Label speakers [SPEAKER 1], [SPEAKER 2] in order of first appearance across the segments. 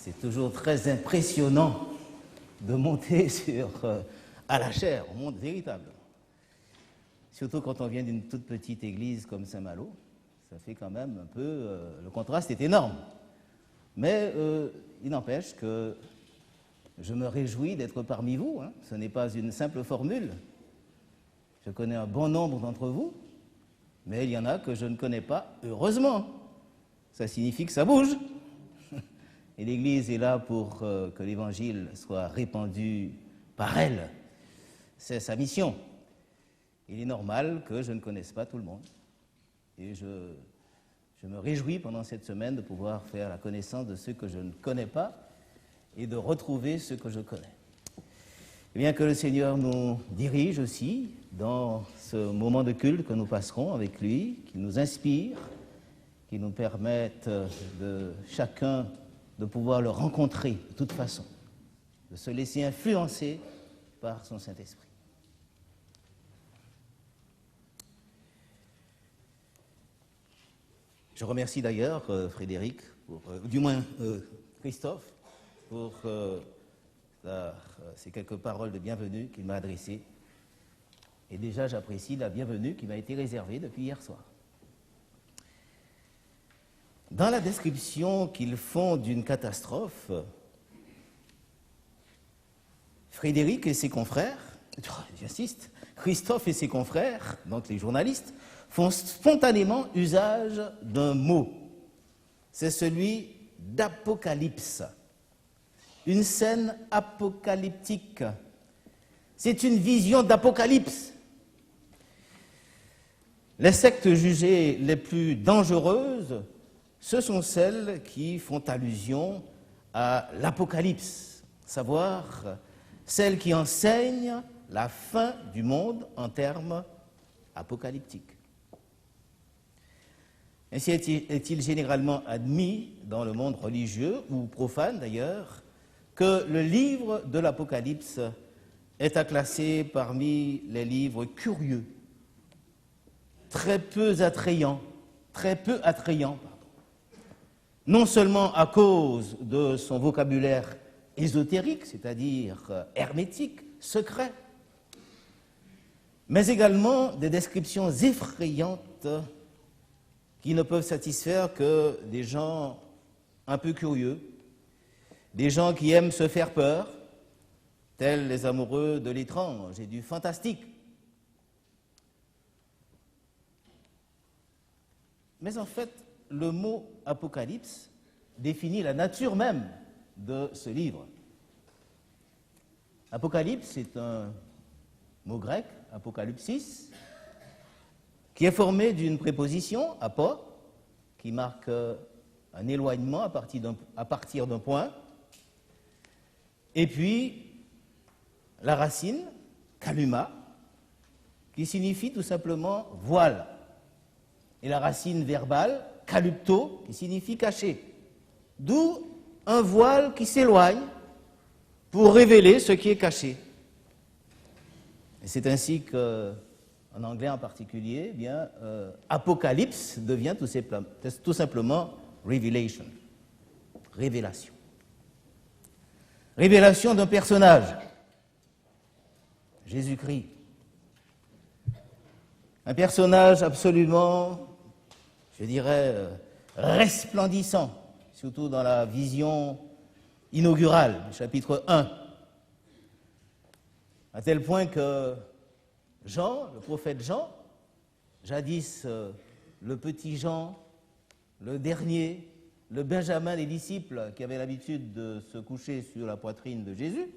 [SPEAKER 1] C'est toujours très impressionnant de monter à la chair, au monde véritable. Surtout quand on vient d'une toute petite église comme Saint-Malo, ça fait quand même un peu... le contraste est énorme. Mais il n'empêche que je me réjouis d'être parmi vous. Hein. Ce n'est pas une simple formule. Je connais un bon nombre d'entre vous, mais il y en a que je ne connais pas, heureusement. Ça signifie que ça bouge. Et l'Église est là pour que l'Évangile soit répandu par elle. C'est sa mission. Il est normal que je ne connaisse pas tout le monde. Et je me réjouis pendant cette semaine de pouvoir faire la connaissance de ceux que je ne connais pas et de retrouver ceux que je connais. Et bien que le Seigneur nous dirige aussi dans ce moment de culte que nous passerons avec lui, qu'il nous inspire, qu'il nous permette de chacun de pouvoir le rencontrer de toute façon, de se laisser influencer par son Saint-Esprit. Je remercie d'ailleurs Frédéric, du moins Christophe, pour ces quelques paroles de bienvenue qu'il m'a adressées. Et déjà, j'apprécie la bienvenue qui m'a été réservée depuis hier soir. Dans la description qu'ils font d'une catastrophe, Frédéric et ses confrères, j'insiste, Christophe et ses confrères, donc les journalistes, font spontanément usage d'un mot. C'est celui d'apocalypse. Une scène apocalyptique. C'est une vision d'apocalypse. Les sectes jugées les plus dangereuses, ce sont celles qui font allusion à l'apocalypse, savoir celles qui enseignent la fin du monde en termes apocalyptiques. Ainsi est-il généralement admis dans le monde religieux, ou profane d'ailleurs, que le livre de l'Apocalypse est à classer parmi les livres curieux, très peu attrayants, non seulement à cause de son vocabulaire ésotérique, c'est-à-dire hermétique, secret, mais également des descriptions effrayantes qui ne peuvent satisfaire que des gens un peu curieux, des gens qui aiment se faire peur, tels les amoureux de l'étrange et du fantastique. Mais en fait, le mot « apocalypse » définit la nature même de ce livre. Apocalypse, c'est un mot grec, apocalypsis, qui est formé d'une préposition, apo, qui marque un éloignement à partir d'un point, et puis la racine, kaluma, qui signifie tout simplement voile, et la racine verbale, kalupto, qui signifie cacher. D'où un voile qui s'éloigne pour révéler ce qui est caché. Et c'est ainsi que, en anglais en particulier, eh bien, apocalypse devient tout simplement revelation, révélation. Révélation d'un personnage, Jésus-Christ. Un personnage absolument, je dirais, resplendissant, surtout dans la vision inaugurale du chapitre 1, à tel point que Jean, le prophète Jean, jadis le petit Jean, le dernier, le Benjamin des disciples qui avait l'habitude de se coucher sur la poitrine de Jésus,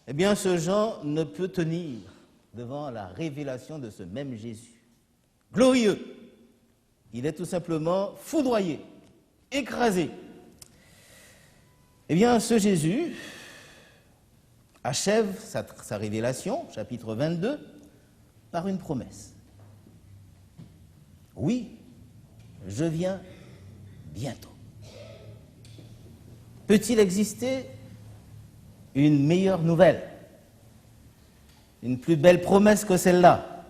[SPEAKER 1] eh bien ce Jean ne peut tenir devant la révélation de ce même Jésus. Glorieux, il est tout simplement foudroyé, écrasé. Eh bien ce Jésus achève sa révélation, chapitre 22, par une promesse. Oui, je viens bientôt. Peut-il exister une meilleure nouvelle, une plus belle promesse que celle-là?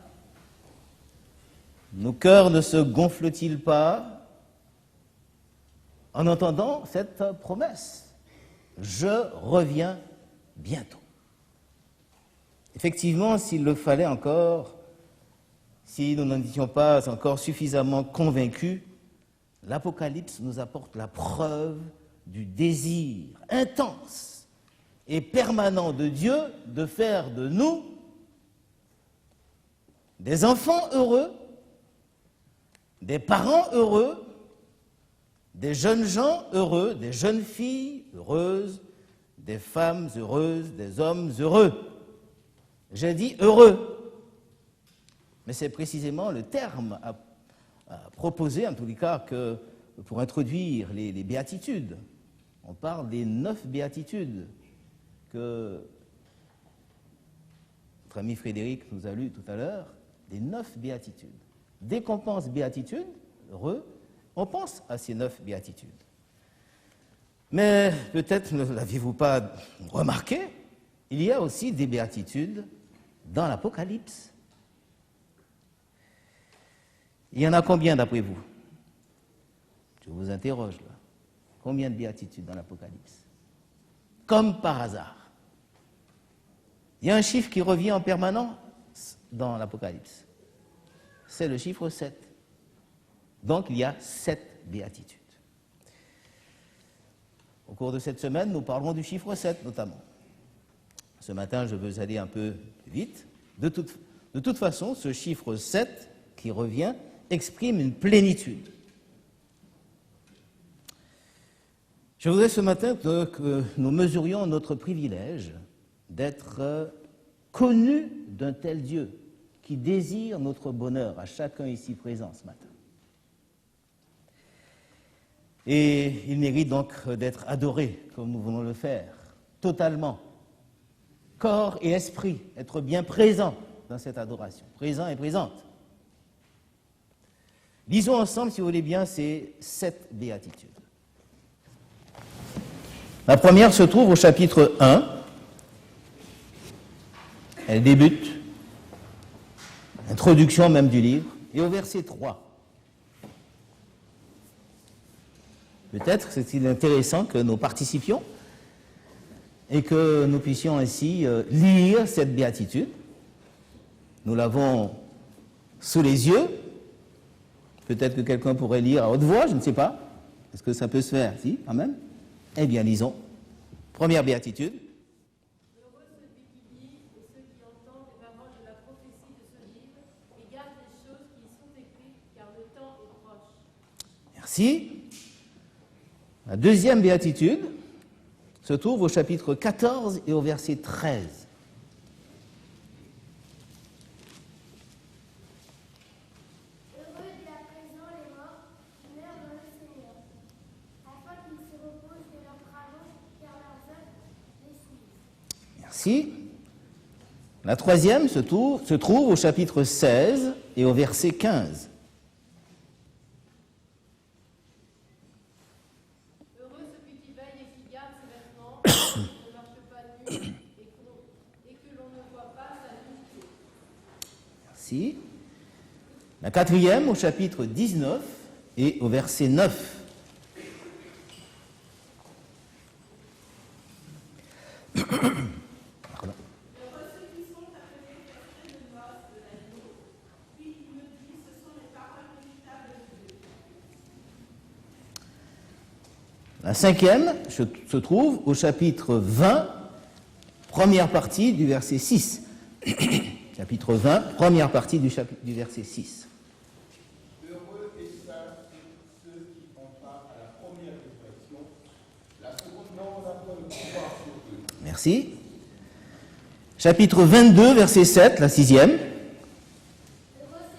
[SPEAKER 1] Nos cœurs ne se gonflent-ils pas en entendant cette promesse. Je reviens bientôt. Effectivement, s'il le fallait encore, si nous n'en étions pas encore suffisamment convaincus, l'Apocalypse nous apporte la preuve du désir intense et permanent de Dieu de faire de nous des enfants heureux, des parents heureux, des jeunes gens heureux, des jeunes filles heureuses, des femmes heureuses, des hommes heureux. J'ai dit heureux, mais c'est précisément le terme à proposer, en tous les cas, que pour introduire les béatitudes. On parle des 9 béatitudes que notre ami Frédéric nous a lues tout à l'heure, des 9 béatitudes. Dès qu'on pense béatitude, heureux, on pense à ces 9 béatitudes. Mais peut-être ne l'aviez-vous pas remarqué, il y a aussi des béatitudes dans l'Apocalypse. Il y en a combien d'après vous? Je vous interroge là. Combien de béatitudes dans l'Apocalypse? Comme par hasard. Il y a un chiffre qui revient en permanence dans l'Apocalypse. C'est le chiffre 7. Donc il y a 7 béatitudes. Au cours de cette semaine, nous parlerons du chiffre 7 notamment. Ce matin, je veux aller un peu vite. De toute façon, ce chiffre 7 qui revient exprime une plénitude. Je voudrais ce matin que nous mesurions notre privilège d'être connus d'un tel Dieu qui désire notre bonheur à chacun ici présent ce matin. Et il mérite donc d'être adoré comme nous voulons le faire, totalement, corps et esprit, être bien présent dans cette adoration, présent et présente. Lisons ensemble, si vous voulez bien, ces 7 béatitudes. La première se trouve au chapitre 1. Elle débute, introduction même du livre, et au verset 3. Peut-être c'est-il intéressant que nous participions et que nous puissions ainsi lire cette béatitude. Nous l'avons sous les yeux. Peut-être que quelqu'un pourrait lire à haute voix, je ne sais pas. Est-ce que ça peut se faire? Si, quand même. Eh bien, lisons. Première béatitude.
[SPEAKER 2] Heureux celui qui lit et ceux qui entendent les paroles de la prophétie de ce livre et gardent les choses qui y sont écrites, car le temps est proche.
[SPEAKER 1] Merci. La deuxième béatitude se trouve au chapitre 14 et au verset 13.
[SPEAKER 3] Heureux dès à présent les morts qui meurent dans le Seigneur, afin qu'ils se reposent de leurs travaux, car leurs œuvres les suivent.
[SPEAKER 1] Merci. La troisième se trouve au chapitre 16 et au verset 15.
[SPEAKER 2] Heureux celui qui veille et qui garde ses vêtements, qui ne marche pas nu et que l'on ne voit pas sa nudité.
[SPEAKER 1] Merci. La quatrième au chapitre 19 et au verset 9. Pardon.
[SPEAKER 2] Heureux ceux qui sont appelés les de noces de l'agneau, puis il me dit, ce sont les paroles véritable de Dieu.
[SPEAKER 1] La cinquième se trouve au chapitre 20, première partie du verset 6. Chapitre 20, première partie du verset 6.
[SPEAKER 4] Heureux et saints ceux qui font part à la première résurrection, la seconde n'aura pas le pouvoir sur eux.
[SPEAKER 1] Merci. Chapitre 22, verset 7, la sixième.
[SPEAKER 3] Heureux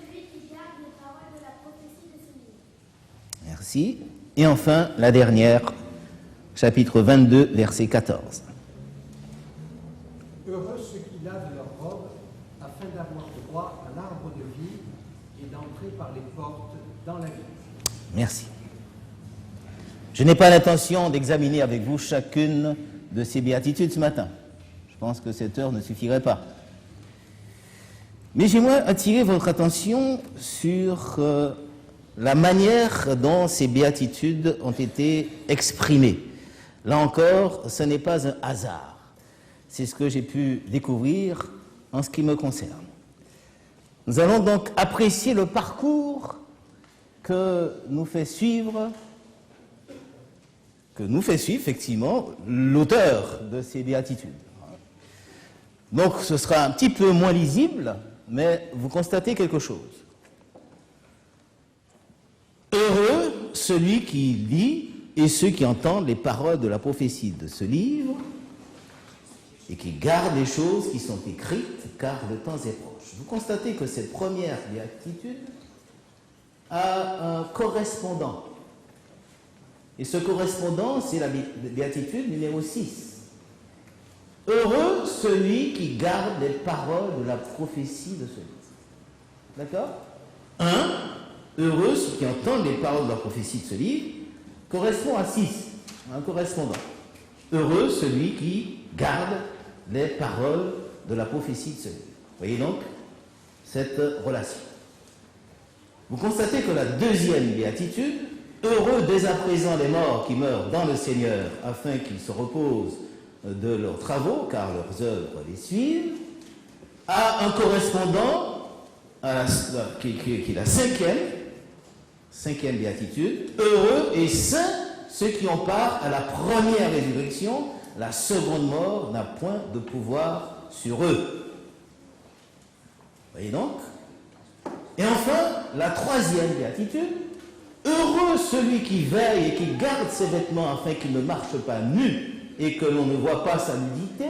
[SPEAKER 3] celui qui garde les paroles de la prophétie de ce livre.
[SPEAKER 1] Merci. Et enfin, la dernière, chapitre 22, verset 14.
[SPEAKER 5] Heureux ceux qui lavent leurs robes afin d'avoir droit à l'arbre de vie et d'entrer par les portes dans la vie.
[SPEAKER 1] Merci. Je n'ai pas l'intention d'examiner avec vous chacune de ces béatitudes ce matin. Je pense que cette heure ne suffirait pas. Mais j'aimerais attirer votre attention sur la manière dont ces béatitudes ont été exprimées. Là encore, ce n'est pas un hasard. C'est ce que j'ai pu découvrir en ce qui me concerne. Nous allons donc apprécier le parcours que nous fait suivre effectivement l'auteur de ces béatitudes. Donc ce sera un petit peu moins lisible, mais vous constatez quelque chose. Heureux celui qui lit et ceux qui entendent les paroles de la prophétie de ce livre et qui gardent les choses qui sont écrites, car le temps est proche. Vous constatez que cette première béatitude a un correspondant. Et ce correspondant, c'est la béatitude numéro 6. Heureux celui qui garde les paroles de la prophétie de ce livre. D'accord ? 1. Heureux ceux qui entendent les paroles de la prophétie de ce livre correspond à 6. Un correspondant. Heureux celui qui garde les paroles de la prophétie de ce livre. Voyez donc cette relation. Vous constatez que la deuxième béatitude, heureux dès à présent les morts qui meurent dans le Seigneur, afin qu'ils se reposent de leurs travaux, car leurs œuvres les suivent, a un correspondant qui est la cinquième béatitude, heureux et saints ceux qui ont part à la première résurrection, la seconde mort n'a point de pouvoir sur eux. Voyez donc. Et enfin, la troisième béatitude, heureux celui qui veille et qui garde ses vêtements afin qu'il ne marche pas nu et que l'on ne voit pas sa nudité,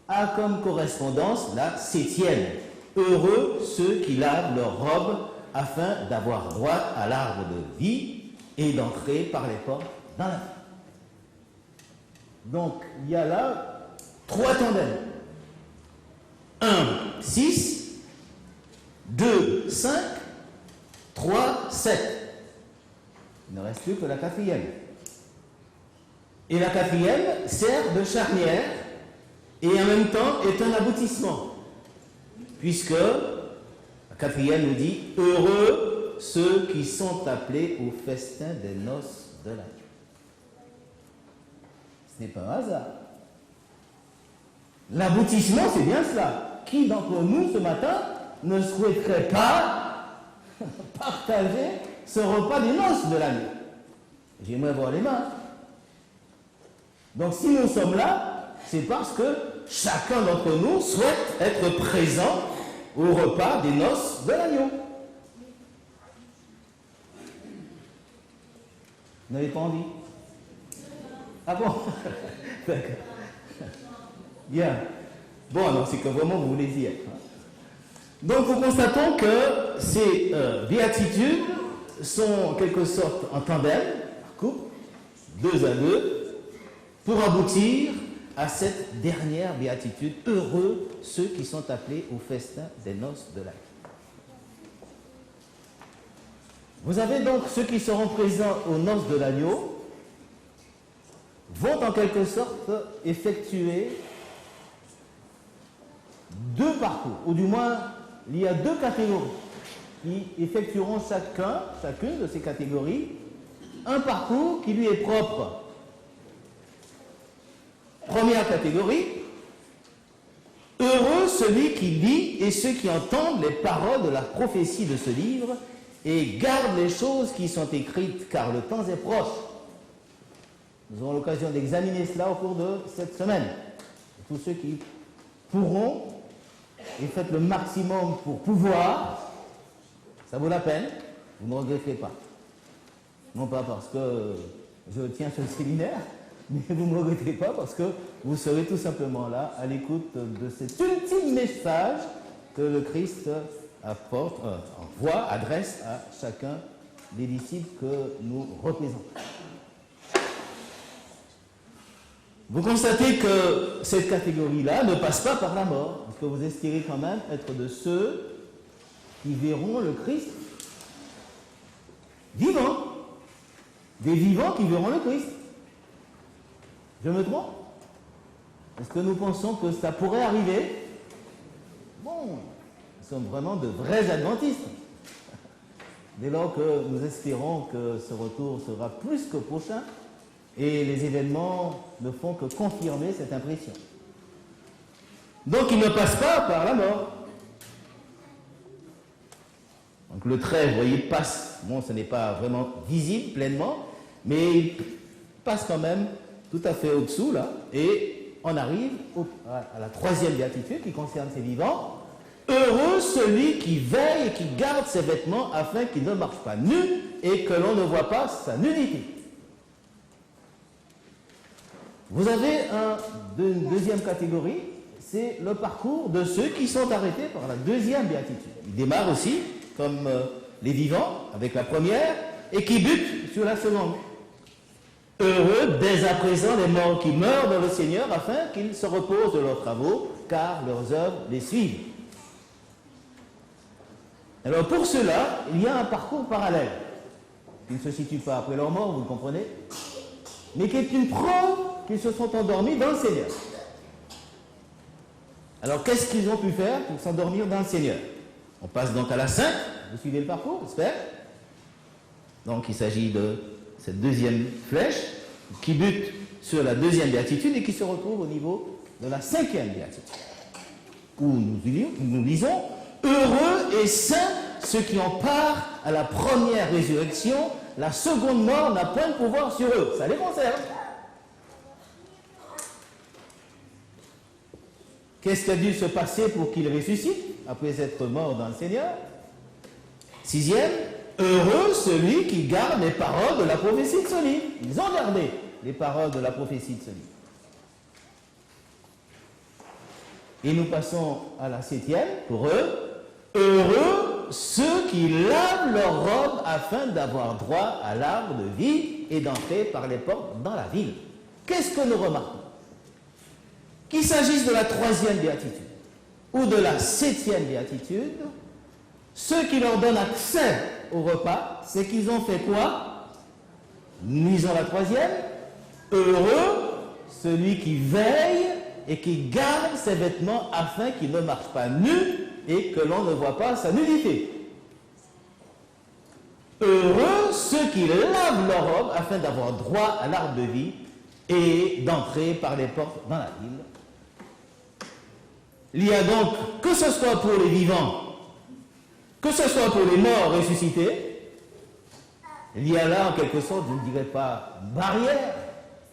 [SPEAKER 1] a comme correspondance la 7e. Heureux ceux qui lavent leurs robes afin d'avoir droit à l'arbre de vie et d'entrer par les portes dans la vie. Donc, il y a là 3 tandems. 1, 6, 2, 5, 3, 7. Il ne reste plus que la 4e. Et la 4e sert de charnière et en même temps est un aboutissement. Puisque la 4e nous dit « Heureux ceux qui sont appelés au festin des noces de l'agneau ». Ce n'est pas un hasard. L'aboutissement, c'est bien cela. Qui d'entre nous, ce matin, ne souhaiterait pas partager ce repas des noces de l'agneau? J'aimerais voir les mains. Donc si nous sommes là, c'est parce que chacun d'entre nous souhaite être présent au repas des noces de l'agneau. Vous n'avez pas envie? Ah bon? D'accord. Bien. Bon, alors c'est que vraiment vous voulez y être. Donc nous constatons que ces béatitudes sont en quelque sorte en tandem, couple, 2 à 2, pour aboutir à cette dernière béatitude. Heureux ceux qui sont appelés au festin des noces de l'agneau. Vous avez donc ceux qui seront présents aux noces de l'agneau, vont en quelque sorte effectuer 2 parcours, ou du moins il y a 2 catégories qui effectueront chacune de ces catégories un parcours qui lui est propre. Première catégorie, heureux celui qui lit et ceux qui entendent les paroles de la prophétie de ce livre et gardent les choses qui sont écrites, car le temps est proche. Nous aurons l'occasion d'examiner cela au cours de cette semaine. Et tous ceux qui pourront, et faites le maximum pour pouvoir, ça vaut la peine, vous ne regrettez pas. Non pas parce que je tiens ce séminaire, mais vous ne me regrettez pas parce que vous serez tout simplement là à l'écoute de cet ultime message que le Christ apporte, envoie, adresse à chacun des disciples que nous représentons. Vous constatez que cette catégorie-là ne passe pas par la mort, parce que vous espérez quand même être de ceux qui verront le Christ vivant. Des vivants qui verront le Christ. Je me trompe? Est-ce que nous pensons que ça pourrait arriver? Bon, nous sommes vraiment de vrais adventistes. dès lors que nous espérons que ce retour sera plus que prochain et les événements ne font que confirmer cette impression. Donc il ne passe pas par la mort. Donc le trait, vous voyez, passe. Bon, ce n'est pas vraiment visible pleinement, mais il passe quand même tout à fait au-dessous, là, et on arrive à la troisième béatitude qui concerne ces vivants. Heureux celui qui veille et qui garde ses vêtements afin qu'il ne marche pas nu et que l'on ne voit pas sa nudité. Vous avez une deuxième catégorie, c'est le parcours de ceux qui sont arrêtés par la deuxième béatitude. Il démarre aussi comme les vivants avec la première et qui butent sur la seconde. Heureux dès à présent les morts qui meurent dans le Seigneur afin qu'ils se reposent de leurs travaux car leurs œuvres les suivent. Alors pour cela, il y a un parcours parallèle qui ne se situe pas après leur mort, vous le comprenez, mais qui est une preuve qu'ils se sont endormis dans le Seigneur. Alors qu'est-ce qu'ils ont pu faire pour s'endormir dans le Seigneur? On passe donc à la 5, vous suivez le parcours, j'espère. Donc il s'agit de cette deuxième flèche qui bute sur la deuxième béatitude et qui se retrouve au niveau de la cinquième béatitude, où nous lisons « Heureux et saints ceux qui ont part à la première résurrection, la seconde mort n'a point de pouvoir sur eux. » Ça les concerne. Qu'est-ce qui a dû se passer pour qu'ils ressuscitent après être morts dans le Seigneur? Sixième, heureux celui qui garde les paroles de la prophétie de ce livre. Ils ont gardé les paroles de la prophétie de ce livre. Et nous passons à la septième, pour eux. Heureux ceux qui lavent leurs robes afin d'avoir droit à l'arbre de vie et d'entrer par les portes dans la ville. Qu'est-ce que nous remarquons? Qu'il s'agisse de la troisième béatitude ou de la septième béatitude, ceux qui leur donnent accès au repas, c'est qu'ils ont fait quoi? Lisons la troisième. Heureux celui qui veille et qui garde ses vêtements afin qu'il ne marche pas nu et que l'on ne voit pas sa nudité. Heureux ceux qui lavent leurs robes afin d'avoir droit à l'arbre de vie et d'entrer par les portes dans la ville. Il y a donc, que ce soit pour les vivants, que ce soit pour les morts ressuscités, il y a là en quelque sorte, je ne dirais pas barrière,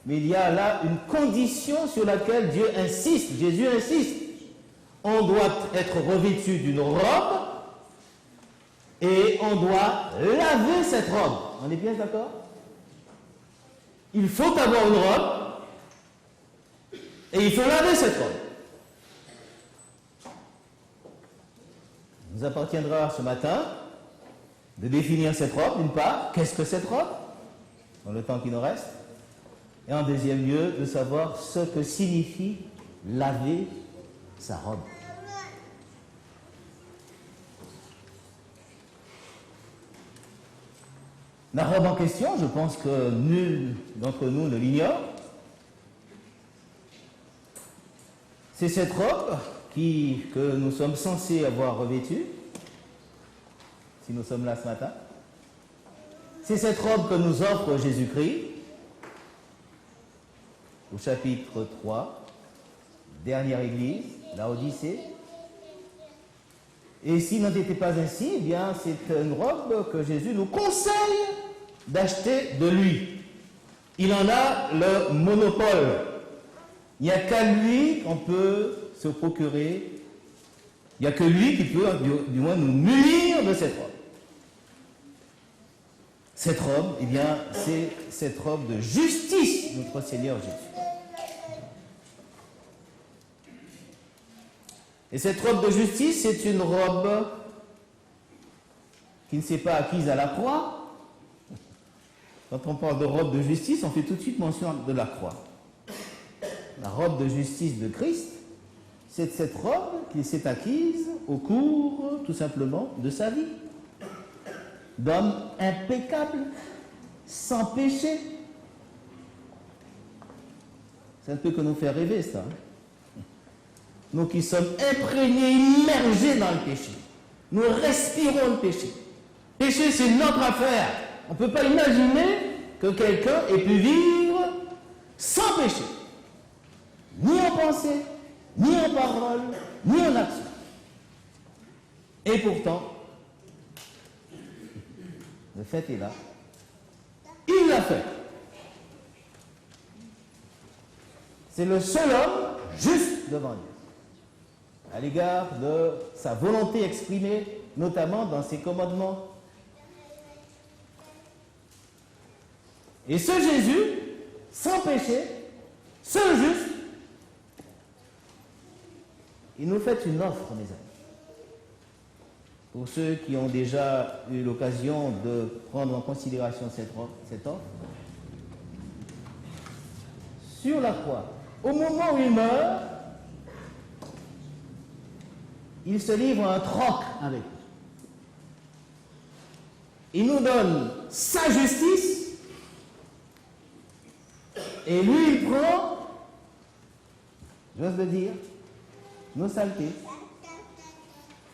[SPEAKER 1] mais il y a là une condition sur laquelle Dieu insiste, Jésus insiste. On doit être revêtu d'une robe et on doit laver cette robe. On est bien d'accord? Il faut avoir une robe et il faut laver cette robe. Il nous appartiendra ce matin de définir cette robe, d'une part. Qu'est-ce que cette robe? Dans le temps qui nous reste. Et en deuxième lieu, de savoir ce que signifie laver sa robe. La robe en question, je pense que nul d'entre nous ne l'ignore. C'est cette robe que nous sommes censés avoir revêtue, si nous sommes là ce matin. C'est cette robe que nous offre Jésus-Christ, au chapitre 3, dernière église, la Odyssée. Et s'il n'en était pas ainsi, eh bien, c'est une robe que Jésus nous conseille d'acheter de lui. Il en a le monopole. Il n'y a qu'à lui qu'on peut se procurer. Il n'y a que lui qui peut, du moins, nous munir de cette robe. Cette robe, eh bien, c'est cette robe de justice de notre Seigneur Jésus. Et cette robe de justice, c'est une robe qui ne s'est pas acquise à la croix. Quand on parle de robe de justice, on fait tout de suite mention de la croix. La robe de justice de Christ, c'est cette robe qui s'est acquise au cours, tout simplement, de sa vie. D'homme impeccable, sans péché. Ça ne peut que nous faire rêver, ça. Nous qui sommes imprégnés, immergés dans le péché. Nous respirons le péché. Péché, c'est notre affaire. On ne peut pas imaginer que quelqu'un ait pu vivre sans péché. Ni en pensée, ni en parole, ni en action. Et pourtant, le fait est là. Il l'a fait. C'est le seul homme juste devant Dieu, à l'égard de sa volonté exprimée, notamment dans ses commandements. Et ce Jésus, sans péché, seul juste, il nous fait une offre, mes amis. Pour ceux qui ont déjà eu l'occasion de prendre en considération cette offre, sur la croix, au moment où il meurt, il se livre à un troc avec nous. Il nous donne sa justice et lui, il prend, j'ose le dire, nos saletés.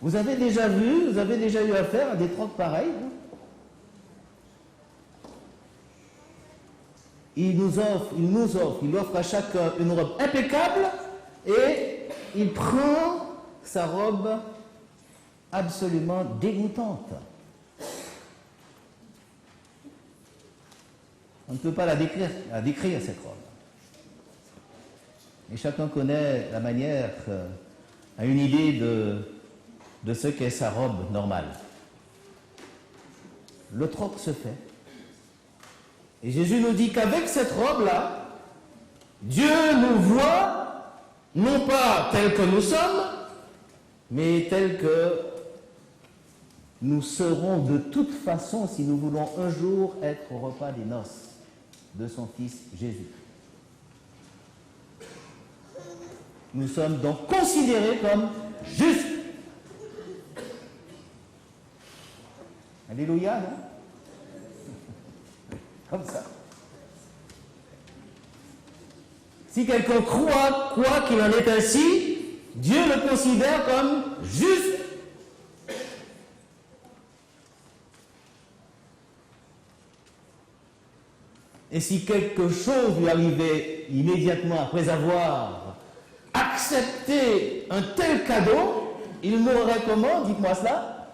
[SPEAKER 1] Vous avez déjà vu, vous avez déjà eu affaire à des trocs pareils, hein? Il offre à chacun une robe impeccable et il prend sa robe absolument dégoûtante. On ne peut pas la décrire cette robe. Et chacun connaît la manière, a une idée de ce qu'est sa robe normale. Le troc se fait. Et Jésus nous dit qu'avec cette robe-là, Dieu nous voit, non pas tels que nous sommes, mais tels que nous serons de toute façon si nous voulons un jour être au repas des noces de son Fils Jésus. Nous sommes donc considérés comme justes. Alléluia, non? Comme ça. Si quelqu'un croit qu'il en est ainsi, Dieu le considère comme juste. Et si quelque chose lui arrivait immédiatement après avoir accepté un tel cadeau, il mourrait comment? Dites-moi cela.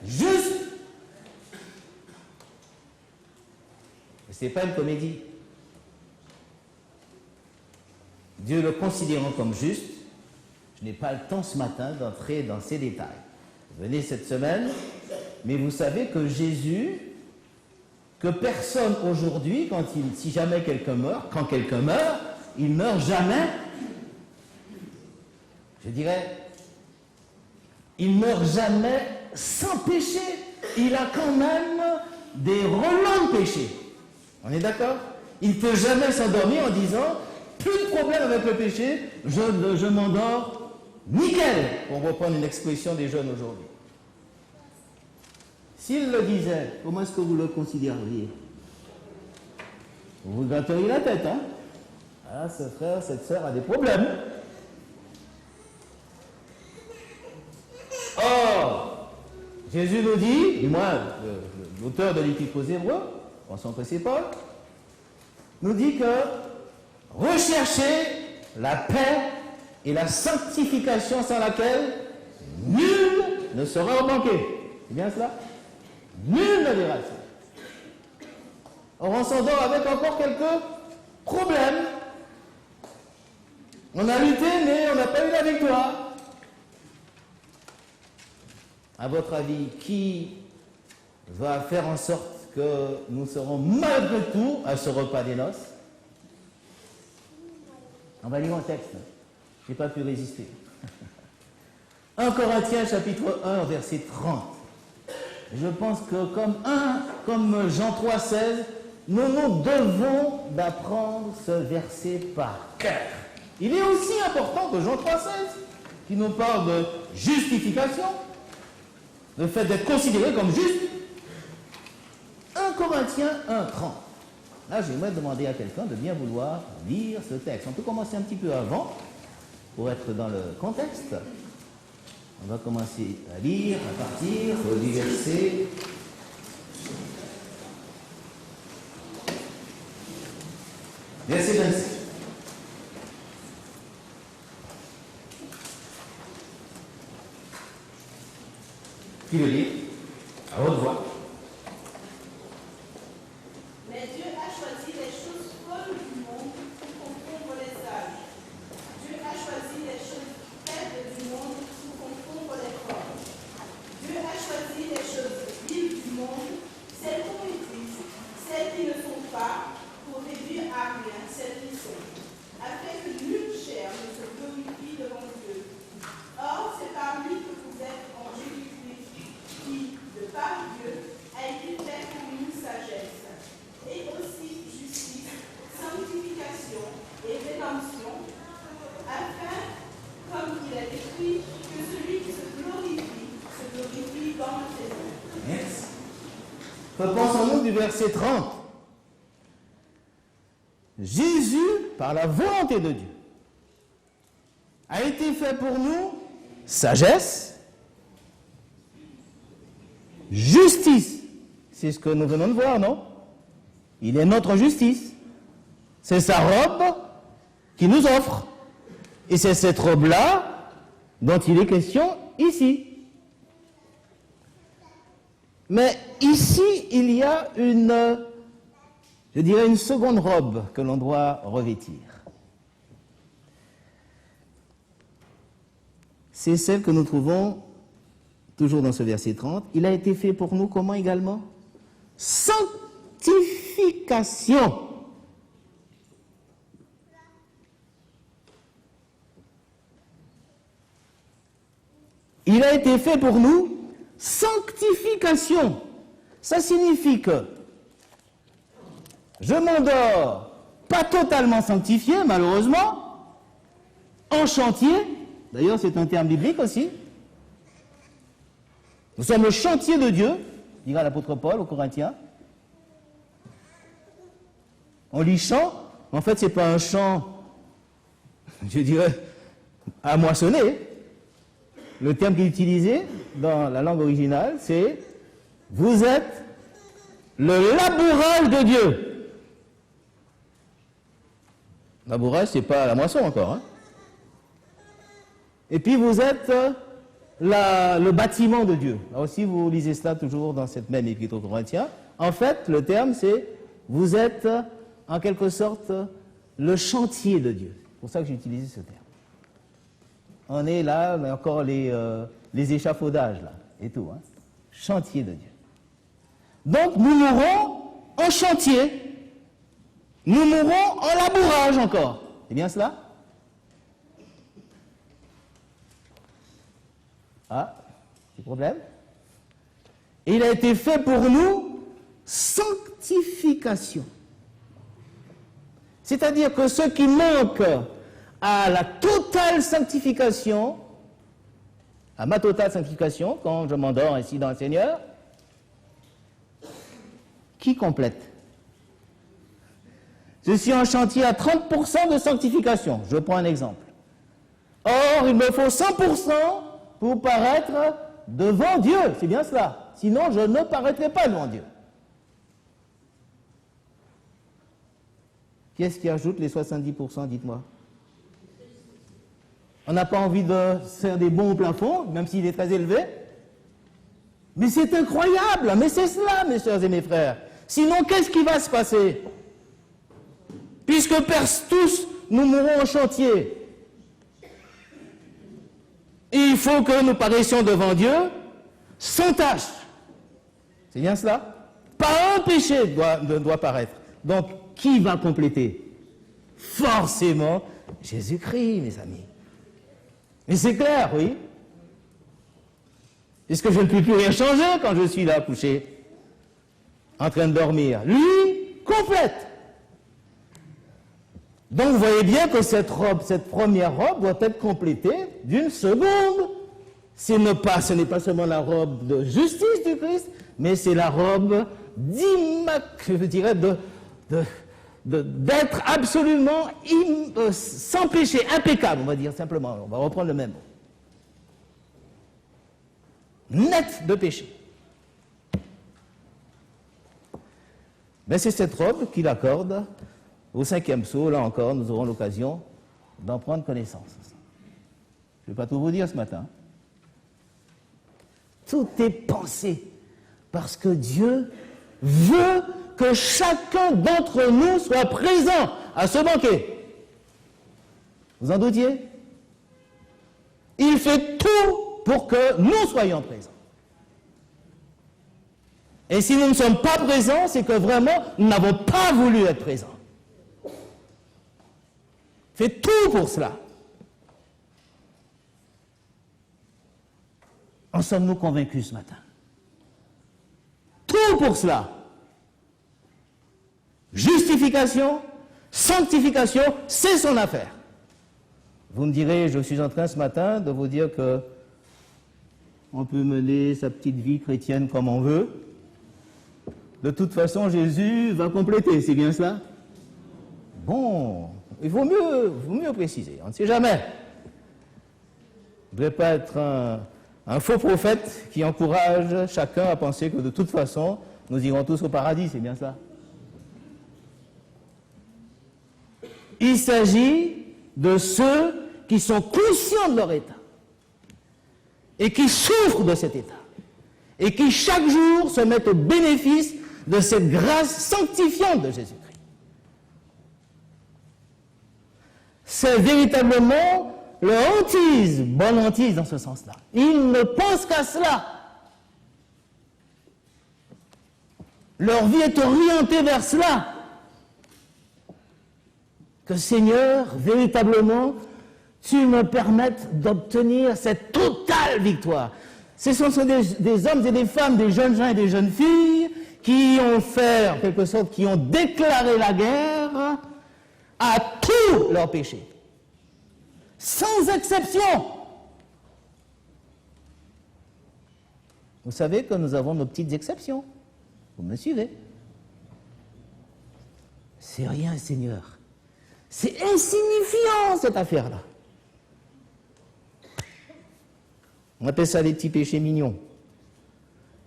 [SPEAKER 1] Juste. Ce n'est pas une comédie. Dieu le considérant comme juste, je n'ai pas le temps ce matin d'entrer dans ces détails. Venez cette semaine, mais vous savez que Jésus, que personne aujourd'hui, si jamais quelqu'un meurt, quand quelqu'un meurt, il ne meurt jamais. Je dirais, il ne meurt jamais sans péché. Il a quand même des relents de péché. On est d'accord? Il ne peut jamais s'endormir en disant « Plus de problème avec le péché, je m'endors nickel », pour reprendre une expression des jeunes aujourd'hui. S'il le disait, comment est-ce que vous le considériez? Vous vous gratteriez la tête, hein? Ah, ce frère, cette sœur a des problèmes. Or, Jésus nous dit, du moins l'auteur de l'Épître aux Hébreux, pensons que c'est Paul, nous dit que recherchez la paix et la sanctification sans laquelle nul ne sera manqué. C'est bien cela? Nul ne verra ça. Or, on s'endort avec encore quelques problèmes. On a lutté, mais on n'a pas eu la victoire. À votre avis, qui va faire en sorte que nous serons malgré tout à ce repas des noces? On va lire un texte. Je n'ai pas pu résister. 1 Corinthiens chapitre 1 verset 30. Je pense que comme Jean 3,16, nous devons d'apprendre ce verset par cœur. Il est aussi important que Jean 3,16, qui nous parle de justification, le fait d'être considéré comme juste. 1 Corinthiens 1,30. Là, j'aimerais demander à quelqu'un de bien vouloir lire ce texte. On peut commencer un petit peu avant, pour être dans le contexte. On va commencer à lire, à partir du verset Verset 27. Qui le lit à haute voix.
[SPEAKER 6] Mais Dieu a choisi les choses folles du monde pour confondre les sages. Dieu a choisi les choses faibles du monde pour confondre les forts. Dieu a choisi les choses vives du monde, celles qu'on maîtrise, celles qui ne sont pas, pour réduire à rien celles qui sont, afin que nulle chair ne se glorifie devant Dieu. Or, c'est par lui que vous êtes en Jésus-Christ, qui, de par Dieu, a été fait pour nous sagesse, et aussi justice, sanctification et rédemption, afin, comme il est écrit, que celui qui se glorifie dans le Seigneur.
[SPEAKER 1] Merci. Repensons-nous du verset 30. Jésus, par la volonté de Dieu, a été fait pour nous sagesse, justice. C'est ce que nous venons de voir, non? Il est notre justice. C'est sa robe qui nous offre. Et c'est cette robe-là dont il est question ici. Mais ici, il y a une seconde robe que l'on doit revêtir. C'est celle que nous trouvons toujours dans ce verset 30. Il a été fait pour nous comment également? Sanctification. Il a été fait pour nous sanctification. Ça signifie que je m'endors pas totalement sanctifié, malheureusement, en chantier. D'ailleurs, c'est un terme biblique aussi. Nous sommes le chantier de Dieu, dira l'apôtre Paul aux Corinthiens. On lit chant, en fait, ce n'est pas un chant, je dirais, à moissonner. Le terme qui est utilisé dans la langue originale, c'est « vous êtes le labourage de Dieu ». Labourage, ce n'est pas la moisson encore. Hein. Et puis vous êtes le bâtiment de Dieu. Là aussi, vous lisez cela toujours dans cette même épître aux Corinthiens. En fait, le terme, c'est « vous êtes en quelque sorte le chantier de Dieu ». C'est pour ça que j'ai utilisé ce terme. On est là, mais encore les échafaudages, là, et tout. Hein. Chantier de Dieu. Donc, nous mourrons en chantier. Nous mourrons en labourage encore. C'est bien cela? Ah, petit problème. Et il a été fait pour nous sanctification. C'est-à-dire que ce qui manque à la totale sanctification, à ma totale sanctification, quand je m'endors ainsi dans le Seigneur, qui complète? Je suis en chantier à 30% de sanctification. Je prends un exemple. Or, il me faut 100% pour paraître devant Dieu. C'est bien cela. Sinon, je ne paraîtrai pas devant Dieu. Qui est-ce qui ajoute les 70%, dites-moi? On n'a pas envie de faire des bons au plafond, même s'il est très élevé. Mais c'est incroyable, mais c'est cela, mes soeurs et mes frères. Sinon, qu'est-ce qui va se passer? Puisque tous, nous mourrons au chantier. Il faut que nous paraissions devant Dieu sans tâche. C'est bien cela? Pas un péché ne doit paraître. Donc, qui va compléter? Forcément, Jésus-Christ, mes amis. Et c'est clair, oui. Puisque je ne peux plus rien changer quand je suis là, couché, en train de dormir. Lui, complète. Donc, vous voyez bien que cette robe, cette première robe, doit être complétée d'une seconde. Ce n'est pas seulement la robe de justice du Christ, mais c'est la robe d'être absolument sans péché, impeccable, on va dire simplement. On va reprendre le même mot. Net de péché. Mais c'est cette robe qu'il accorde Au 5e psaume, là encore, nous aurons l'occasion d'en prendre connaissance. Je ne vais pas tout vous dire ce matin. Tout est pensé parce que Dieu veut que chacun d'entre nous soit présent à ce banquet. Vous en doutiez? Il fait tout pour que nous soyons présents. Et si nous ne sommes pas présents, c'est que vraiment, nous n'avons pas voulu être présents. Il fait tout pour cela. En sommes-nous convaincus ce matin? Tout pour cela. Justification, sanctification, c'est son affaire. Vous me direz, je suis en train ce matin de vous dire que on peut mener sa petite vie chrétienne comme on veut. De toute façon, Jésus va compléter, c'est bien cela? Bon, il vaut mieux préciser, on ne sait jamais. Il ne devrait pas être un faux prophète qui encourage chacun à penser que de toute façon, nous irons tous au paradis, c'est bien ça? Il s'agit de ceux qui sont conscients de leur état et qui souffrent de cet état et qui chaque jour se mettent au bénéfice de cette grâce sanctifiante de Jésus-Christ. C'est véritablement leur hantise, bonne hantise dans ce sens-là. Ils ne pensent qu'à cela. Leur vie est orientée vers cela. Que Seigneur, véritablement, tu me permettes d'obtenir cette totale victoire. Ce sont des hommes et des femmes, des jeunes gens et des jeunes filles qui ont fait, en quelque sorte, qui ont déclaré la guerre à tous leurs péchés. Sans exception. Vous savez que nous avons nos petites exceptions. Vous me suivez? C'est rien, Seigneur. C'est insignifiant, cette affaire-là. On appelle ça des petits péchés mignons.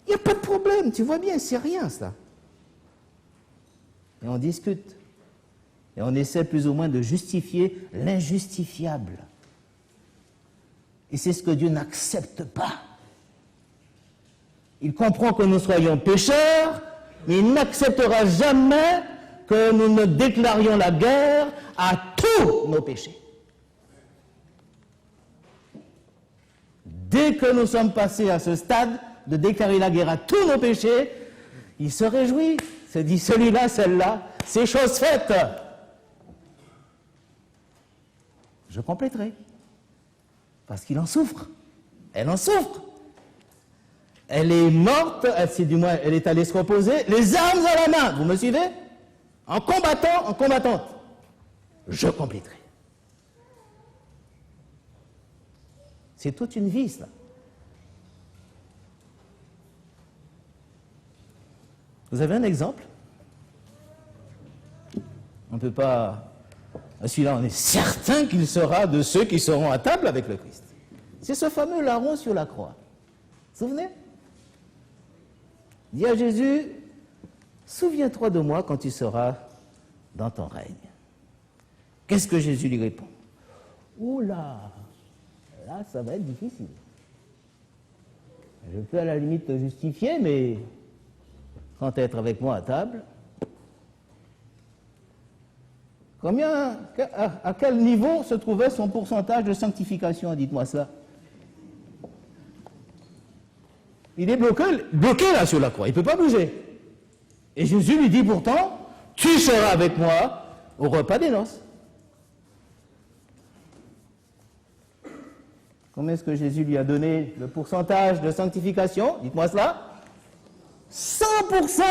[SPEAKER 1] Il n'y a pas de problème, tu vois bien, c'est rien, ça. Et on discute. Et on essaie plus ou moins de justifier l'injustifiable. Et c'est ce que Dieu n'accepte pas. Il comprend que nous soyons pécheurs, mais il n'acceptera jamais que nous ne déclarions la guerre à tous nos péchés. Dès que nous sommes passés à ce stade de déclarer la guerre à tous nos péchés, il se réjouit, se dit celui-là, celle-là, c'est chose faite. Je compléterai. Parce qu'il en souffre. Elle en souffre. Elle est morte, elle est allée se reposer, les armes à la main, vous me suivez? En combattant, en combattante. Je compléterai. C'est toute une vie, ça. Vous avez un exemple? On ne peut pas... Celui-là, on est certain qu'il sera de ceux qui seront à table avec le Christ. C'est ce fameux larron sur la croix. Vous vous souvenez? Il dit à Jésus, souviens-toi de moi quand tu seras dans ton règne. Qu'est-ce que Jésus lui répond? Oula, là, ça va être difficile. Je peux à la limite te justifier, mais quand être avec moi à table, à quel niveau se trouvait son pourcentage de sanctification? Dites-moi ça. Il est bloqué là sur la croix, il ne peut pas bouger. Et Jésus lui dit pourtant, tu seras avec moi au repas des noces. Combien est-ce que Jésus lui a donné le pourcentage de sanctification? Dites-moi cela. 100%.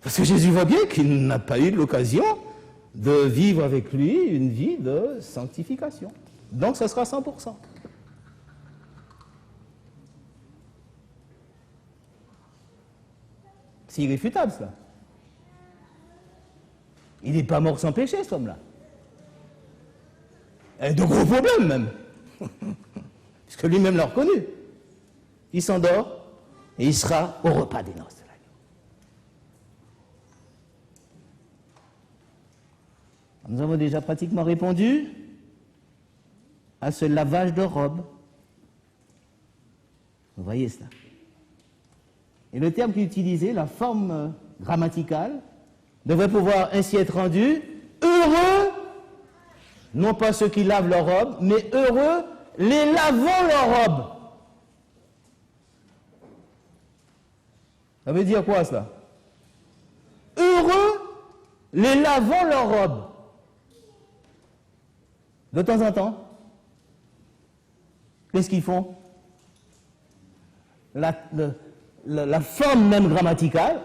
[SPEAKER 1] Parce que Jésus voit bien qu'il n'a pas eu l'occasion de vivre avec lui une vie de sanctification. Donc ce sera 100%. C'est irréfutable, cela. Il n'est pas mort sans péché, cet homme-là. Il a de gros problèmes, même. Puisque lui-même l'a reconnu. Il s'endort, et il sera au repas des noces de l'agneau. Nous avons déjà pratiquement répondu à ce lavage de robe. Vous voyez cela. Et le terme qui est utilisé, la forme grammaticale, devrait pouvoir ainsi être rendu heureux, non pas ceux qui lavent leur robe, mais heureux les lavant leur robe. Ça veut dire quoi cela? Heureux les lavant leur robe. De temps en temps, qu'est-ce qu'ils font? La forme même grammaticale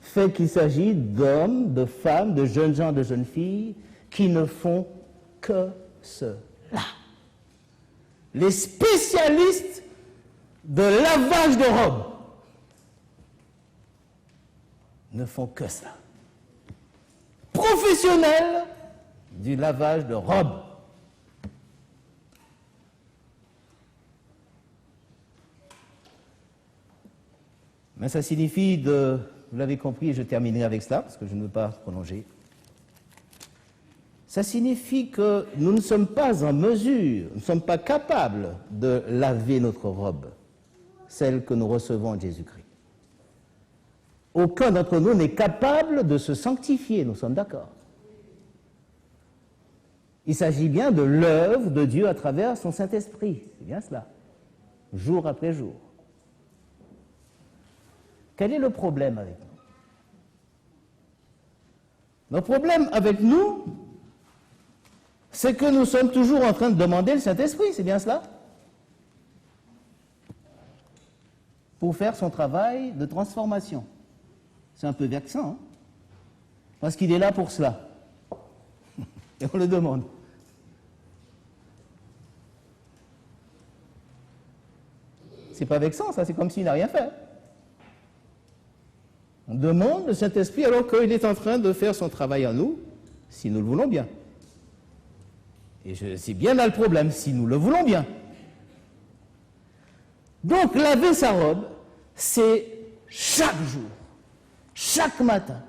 [SPEAKER 1] fait qu'il s'agit d'hommes, de femmes, de jeunes gens, de jeunes filles qui ne font que cela. Les spécialistes de lavage de robes ne font que ça. Professionnels du lavage de robes. Mais ça signifie vous l'avez compris, et je terminerai avec cela, parce que je ne veux pas prolonger. Ça signifie que nous ne sommes pas en mesure, nous ne sommes pas capables de laver notre robe, celle que nous recevons en Jésus-Christ. Aucun d'entre nous n'est capable de se sanctifier, nous sommes d'accord. Il s'agit bien de l'œuvre de Dieu à travers son Saint-Esprit, c'est bien cela, jour après jour. Quel est le problème avec nous? Le problème avec nous, c'est que nous sommes toujours en train de demander le Saint-Esprit, c'est bien cela? Pour faire son travail de transformation. C'est un peu vexant, hein? Parce qu'il est là pour cela. Et on le demande. C'est pas vexant, ça, c'est comme s'il n'a rien fait. On demande le Saint-Esprit alors qu'il est en train de faire son travail en nous, si nous le voulons bien. Et c'est bien là le problème, si nous le voulons bien. Donc, laver sa robe, c'est chaque jour, chaque matin,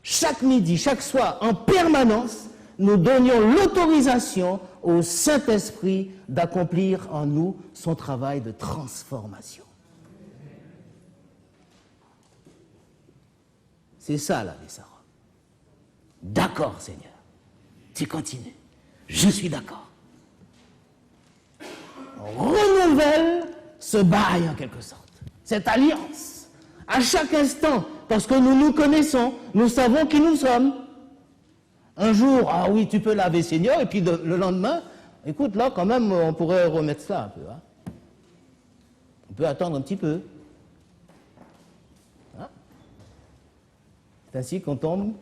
[SPEAKER 1] chaque midi, chaque soir, en permanence, nous donnions l'autorisation au Saint-Esprit d'accomplir en nous son travail de transformation. C'est ça, laver sa robe. D'accord, Seigneur. Tu continues. Je suis d'accord. On renouvelle ce bail, en quelque sorte. Cette alliance. À chaque instant, parce que nous nous connaissons, nous savons qui nous sommes. Un jour, ah oui, tu peux laver, Seigneur, et puis le lendemain, écoute, là, quand même, on pourrait remettre ça un peu. Hein. On peut attendre un petit peu. C'est ainsi qu'on tombe,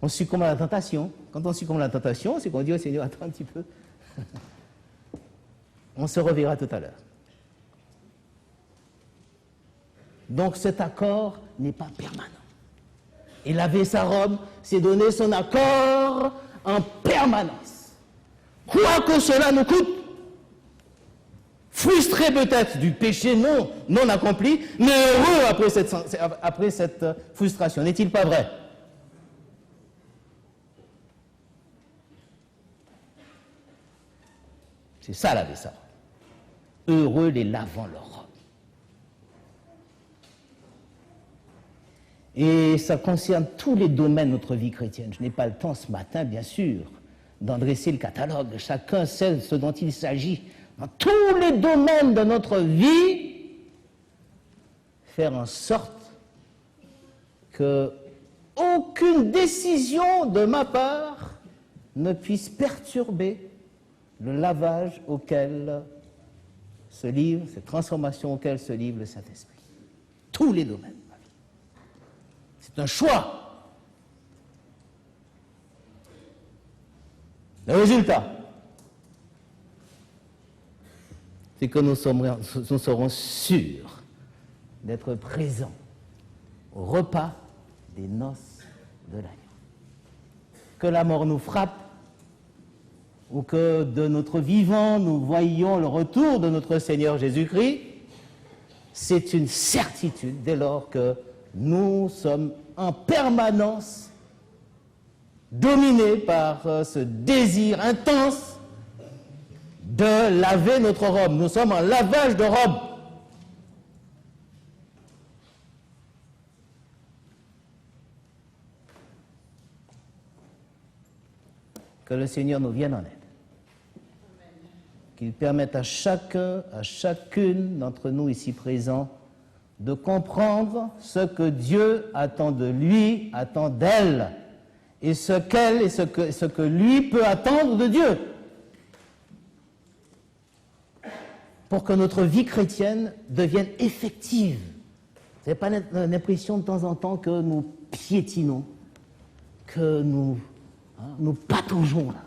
[SPEAKER 1] on succombe à la tentation. Quand on succombe à la tentation, c'est qu'on dit au Seigneur, attends un petit peu. On se reverra tout à l'heure. Donc cet accord n'est pas permanent. Et laver sa robe, c'est donner son accord en permanence. Quoi que cela nous coûte. Frustré peut-être du péché non accompli, mais heureux après cette frustration. N'est-il pas vrai? C'est ça laver sa robe. Heureux les lavant leur robe. Et ça concerne tous les domaines de notre vie chrétienne. Je n'ai pas le temps ce matin, bien sûr, d'en dresser le catalogue. Chacun sait ce dont il s'agit. Dans tous les domaines de notre vie, faire en sorte que aucune décision de ma part ne puisse perturber le lavage auquel se livre, cette transformation auquel se livre le Saint-Esprit. Tous les domaines de ma vie. C'est un choix. Le résultat, c'est que nous serons sûrs d'être présents au repas des noces de l'agneau. Que la mort nous frappe, ou que de notre vivant nous voyions le retour de notre Seigneur Jésus-Christ, c'est une certitude dès lors que nous sommes en permanence dominés par ce désir intense de laver notre robe. Nous sommes en lavage de robe. Que le Seigneur nous vienne en aide. Qu'il permette à chacun, à chacune d'entre nous ici présents de comprendre ce que Dieu attend de lui, attend d'elle, et ce qu'elle et ce que lui peut attendre de Dieu. Pour que notre vie chrétienne devienne effective. Vous n'avez pas l'impression de temps en temps que nous piétinons, que nous pataugeons là,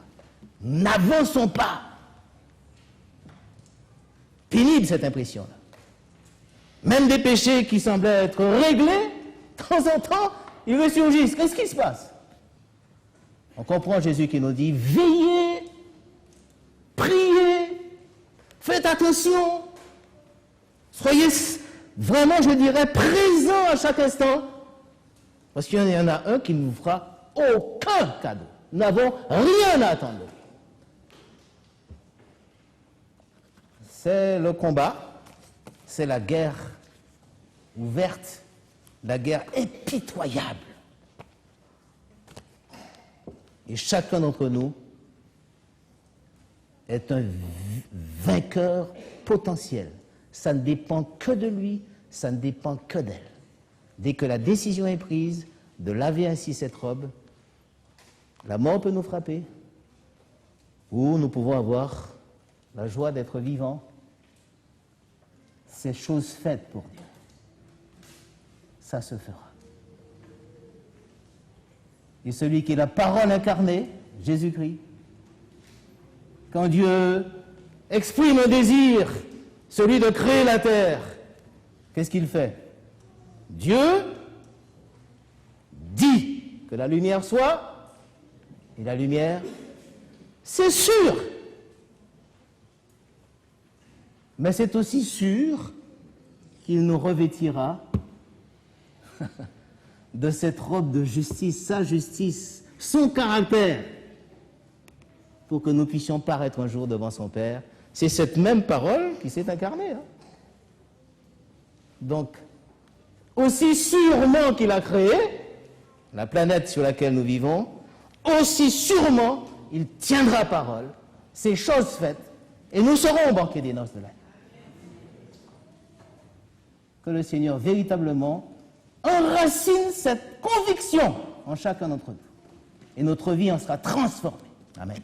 [SPEAKER 1] n'avançons pas. Pénible cette impression-là. Même des péchés qui semblaient être réglés, de temps en temps, ils ressurgissent. Qu'est-ce qui se passe? On comprend Jésus qui nous dit, veillez, priez, faites attention, soyez vraiment, je dirais, présents à chaque instant, parce qu'il y en a un qui ne nous fera aucun cadeau. Nous n'avons rien à attendre. C'est le combat, c'est la guerre ouverte, la guerre impitoyable. Et chacun d'entre nous est un vainqueur potentiel. Ça ne dépend que de lui, ça ne dépend que d'elle. Dès que la décision est prise de laver ainsi cette robe, la mort peut nous frapper, ou nous pouvons avoir la joie d'être vivants. C'est chose faite pour Dieu. Ça se fera. Et celui qui est la parole incarnée, Jésus-Christ, quand Dieu exprime un désir, celui de créer la terre, qu'est-ce qu'il fait? Dieu dit que la lumière soit, et la lumière, c'est sûr. Mais c'est aussi sûr qu'il nous revêtira de cette robe de justice, sa justice, son caractère, pour que nous puissions paraître un jour devant son Père. C'est cette même parole qui s'est incarnée. Hein. Donc, aussi sûrement qu'il a créé la planète sur laquelle nous vivons, aussi sûrement il tiendra parole. C'est chose faite, et nous serons au banquet des noces de l'Agneau. Que le Seigneur véritablement enracine cette conviction en chacun d'entre nous. Et notre vie en sera transformée. Amen.